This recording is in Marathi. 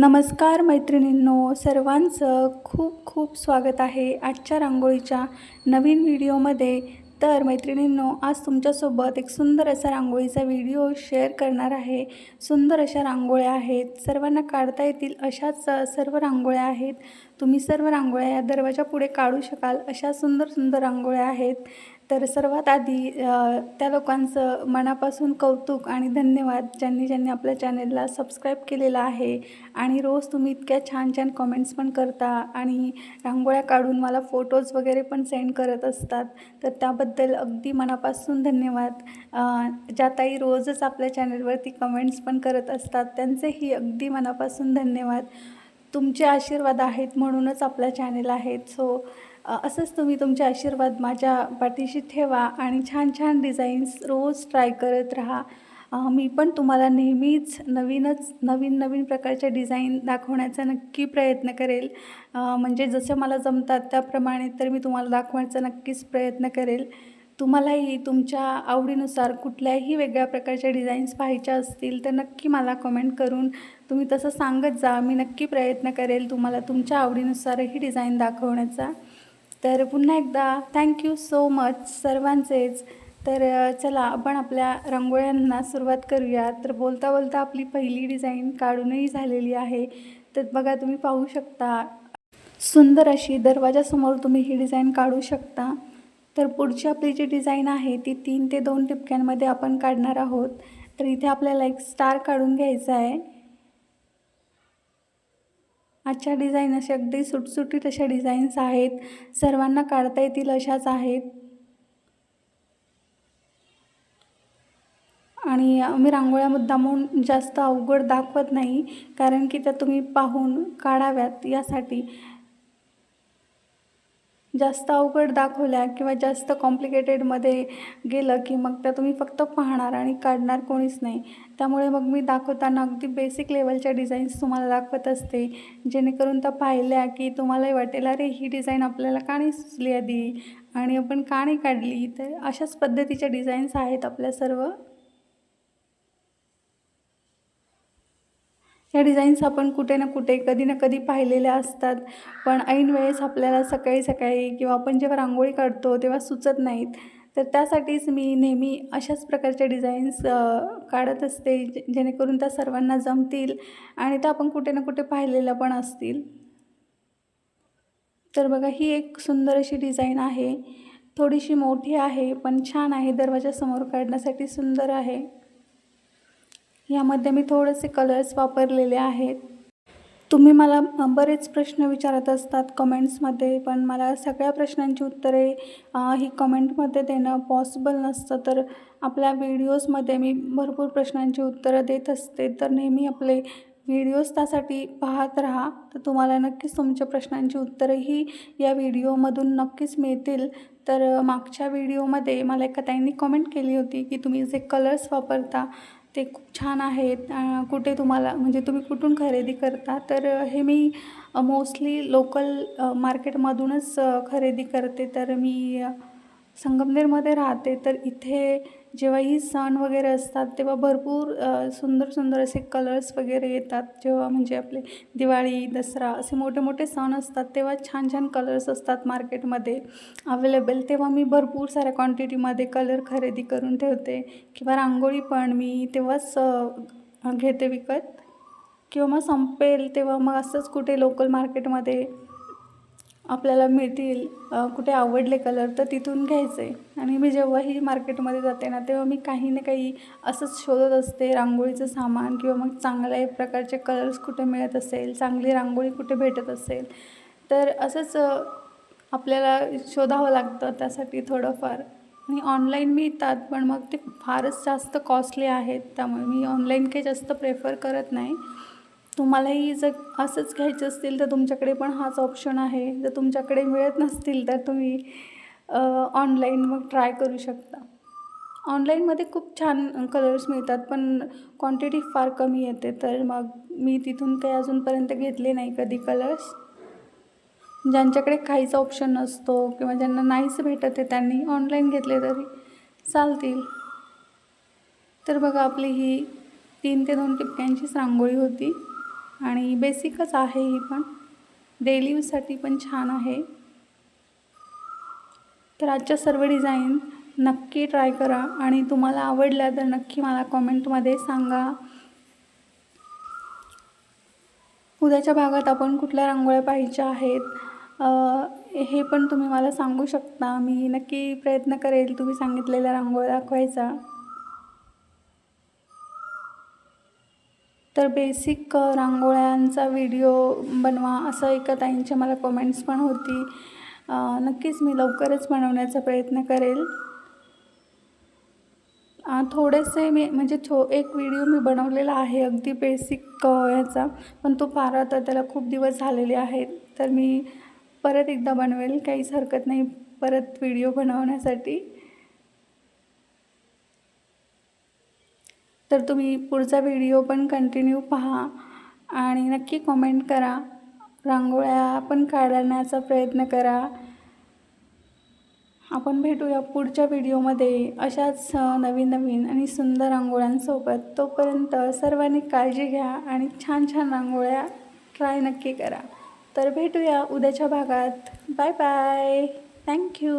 नमस्कार मैत्रिणींनो, सर्वांचं खूप खूप स्वागत आहे आजच्या रांगोळीच्या नवीन व्हिडिओमध्ये. तर मैत्रिणींनो, आज तुमच्यासोबत एक सुंदर असा रांगोळीचा व्हिडिओ शेअर करणार आहे. सुंदर अशा रांगोळ्या आहेत, सर्वांना काढता येतील अशाच सर्व रांगोळ्या आहेत. तुम्ही सर्व रांगोळ्या या दरवाजा पुढे काढू शकाल अशा सुंदर सुंदर रांगोळ्या आहेत. तर सर्वात आधी त्या लोकांचं मनापासून कौतुक आणि धन्यवाद ज्यांनी ज्यांनी आपल्या चॅनेलला सबस्क्राईब केलेलं आहे आणि रोज तुम्ही इतक्या छान छान कमेंट्स पण करता आणि रांगोळ्या काढून मला फोटोज वगैरे पण सेंड करत असतात. तर त्याबद्दल अगदी मनापासून धन्यवाद. ज्या ताई रोजच आपल्या चॅनेलवरती कमेंट्स पण करत असतात त्यांचेही अगदी मनापासून धन्यवाद. तुमचे आशीर्वाद आहेत म्हणूनच आपला चॅनेल आहेत. सो असंच तुम्ही तुमचे आशीर्वाद माझ्या पाठीशी ठेवा आणि छान छान डिझाईन्स रोज ट्राय करत राहा. मी पण तुम्हाला नेहमीच नवीन नवीन प्रकारच्या डिझाईन दाखवण्याचा नक्की प्रयत्न करेल. म्हणजे जसं मला जमतात त्याप्रमाणे तर मी तुम्हाला दाखवण्याचा नक्कीच प्रयत्न करेल. तुम्हालाही तुमच्या आवडीनुसार कुठल्याही वेगळ्या प्रकारच्या डिझाईन्स पाहायच्या असतील तर नक्की मला कमेंट करून तुम्ही तसं सांगत जा. मी नक्की प्रयत्न करेल तुम्हाला तुमच्या आवडीनुसारही डिझाईन दाखवण्याचा. तर पुन्हा एकदा थँक्यू सो मच सर्वांचेच. तर चला आपण आपल्या रांगोळ्यांना सुरुवात करूया. तर बोलता बोलता आपली पहिली डिझाईन काढूनही झालेली आहे. तर बघा, तुम्ही पाहू शकता सुंदर अशी दरवाजासमोर तुम्ही ही डिझाईन काढू शकता. तर पुढची आपली जी डिझाईन आहे ती 3 ते 2 टिपक्यांमध्ये आपण काढणार आहोत. तर इथे आपल्याला एक स्टार काढून घ्यायचा आहे. आजच्या डिझाईन अशा अगदी सुटसुटीत अशा डिझाईन्स आहेत, सर्वांना काढता येतील अशाच आहेत. आणि मी रांगोळ्या मुद्दामून जास्त अवघड दाखवत नाही, कारण की त्या तुम्ही पाहून काढाव्यात यासाठी. जास्त अवघड दाखवल्या किंवा जास्त कॉम्प्लिकेटेडमध्ये गेलं की मग त्या तुम्ही फक्त पाहणार आणि काढणार कोणीच नाही. त्यामुळे मग मी दाखवताना अगदी बेसिक लेवलच्या डिझाईन्स तुम्हाला दाखवत असते, जेणेकरून त्या पाहिल्या की तुम्हालाही वाटेल अरे ही डिझाईन आपल्याला का नाही सुचली आधी आणि आपण का नाही काढली. तर अशाच पद्धतीच्या डिझाईन्स आहेत आपल्या सर्व. ह्या डिझाईन्स आपण कुठे ना कुठे कधी ना कधी पाहिलेल्या असतात, पण ऐन वेळेस आपल्याला सकाळी सकाळी किंवा आपण जेव्हा रांगोळी काढतो तेव्हा सुचत नाहीत. तर त्यासाठीच मी नेहमी अशाच प्रकारच्या डिझाईन्स काढत असते, जेणेकरून त्या सर्वांना जमतील आणि त्या आपण कुठे ना कुठे पाहिलेल्या पण असतील. तर बघा, ही एक सुंदर अशी डिझाईन आहे. थोडीशी मोठी आहे पण छान आहे, दरवाजासमोर काढण्यासाठी सुंदर आहे. यामध्ये मी थोडेसे कलर्स वापरलेले आहेत. तुम्ही मला बरेच प्रश्न विचारत असतात कमेंट्समध्ये, पण मला सगळ्या प्रश्नांची उत्तरे ही कमेंटमध्ये देणं पॉसिबल नसतं. तर आपल्या व्हिडिओजमध्ये मी भरपूर प्रश्नांची उत्तरं देत असते. तर नेहमी आपले व्हिडिओज त्यासाठी पाहत राहा. तर तुम्हाला नक्कीच तुमच्या प्रश्नांची उत्तरंही या व्हिडिओमधून नक्कीच मिळतील. तर मागच्या व्हिडिओमध्ये मला एका ताईंनी कमेंट केली होती की तुम्ही जे कलर्स वापरता ते खूप छान आहेत. कुठे तुम्हाला म्हणजे तुम्ही कुठून खरेदी करता. तर हे मी मोस्टली लोकल मार्केटमधूनच खरेदी करते. तर मी संगमनेरमध्ये राहते. तर इथे जेव्हाही सण वगैरे असतात तेव्हा भरपूर सुंदर सुंदर असे कलर्स वगैरे येतात. जेव्हा म्हणजे आपले दिवाळी, दसरा असे मोठे मोठे सण असतात तेव्हा छान छान कलर्स असतात मार्केटमध्ये अवेलेबल. तेव्हा मी भरपूर साऱ्या क्वांटिटीमध्ये कलर खरेदी करून ठेवते. किंवा रांगोळी पण मी तेव्हाच घेते विकत, किंवा मग संपेल तेव्हा मग असंच कुठे लोकल मार्केटमध्ये आपल्याला मिळतील कुठे आवडले कलर तर तिथून घ्यायचे. आणि मी जेव्हाही मार्केटमध्ये जाते ना तेव्हा मी काही ना काही असंच शोधत असते रांगोळीचं सामान, किंवा मग चांगल्या प्रकारचे कलर्स कुठे मिळत असेल, चांगली रांगोळी कुठे भेटत असेल. तर असंच आपल्याला शोधावं लागतं त्यासाठी थोडंफार. आणि ऑनलाईन मिळतात पण मग ते फारच जास्त कॉस्टली आहेत, त्यामुळे मी ऑनलाईन काही जास्त प्रेफर करत नाही. तुम्हालाही जर असंच घ्यायचं असतील तर तुमच्याकडे पण हाच ऑप्शन आहे. जर तुमच्याकडे मिळत नसतील तर तुम्ही ऑनलाईन मग ट्राय करू शकता. ऑनलाईनमध्ये खूप छान कलर्स मिळतात पण क्वांटिटी फार कमी येते. तर मग मी तिथून काही अजूनपर्यंत घेतले नाही कधी कलर्स. ज्यांच्याकडे काहीच ऑप्शन नसतो किंवा ज्यांना नाहीच भेटत आहे त्यांनी ऑनलाईन घेतले तरी चालतील. तर बघा, आपली ही 3 ते 2 टिपक्यांचीच रांगोळी होती. आणि बेसिकच आहे ही पण, डेली यूजसाठी पण छान आहे. तर आजच्या सर्व डिझाईन नक्की ट्राय करा आणि तुम्हाला आवडल्या तर नक्की मला कॉमेंटमध्ये सांगा. उद्याच्या भागात आपण कुठल्या रांगोळ्या पाहायच्या आहेत हे पण तुम्ही मला सांगू शकता. मी नक्की प्रयत्न करेल तुम्ही सांगितलेल्या रांगोळ्या दाखवायचा. तर बेसिक रांगोळ्यांचा व्हिडिओ बनवा असं एका ताईंच्या मला कमेंट्स पण होती. नक्कीच मी लवकरच बनवण्याचा प्रयत्न करेल. थोडेसे मी म्हणजे एक व्हिडिओ मी बनवलेला आहे अगदी बेसिक ह्याचा, पण तो फार आता त्याला खूप दिवस झालेले आहेत. तर मी परत एकदा बनवेल, काहीच हरकत नाही परत व्हिडिओ बनवण्यासाठी. तर तुम्ही पुढचा व्हिडिओ पण कंटिन्यू पहा आणि नक्की कमेंट करा. रांगोळ्या पण काढण्याचा प्रयत्न करा. आपण भेटूया पुढच्या व्हिडिओमध्ये अशाच नवीन नवीन आणि सुंदर रांगोळ्यांसोबत. तोपर्यंत सर्वांनी काळजी घ्या आणि छान छान रांगोळ्या ट्राय नक्की करा. तर भेटूया उद्याच्या भागात. Bye bye. थँक्यू.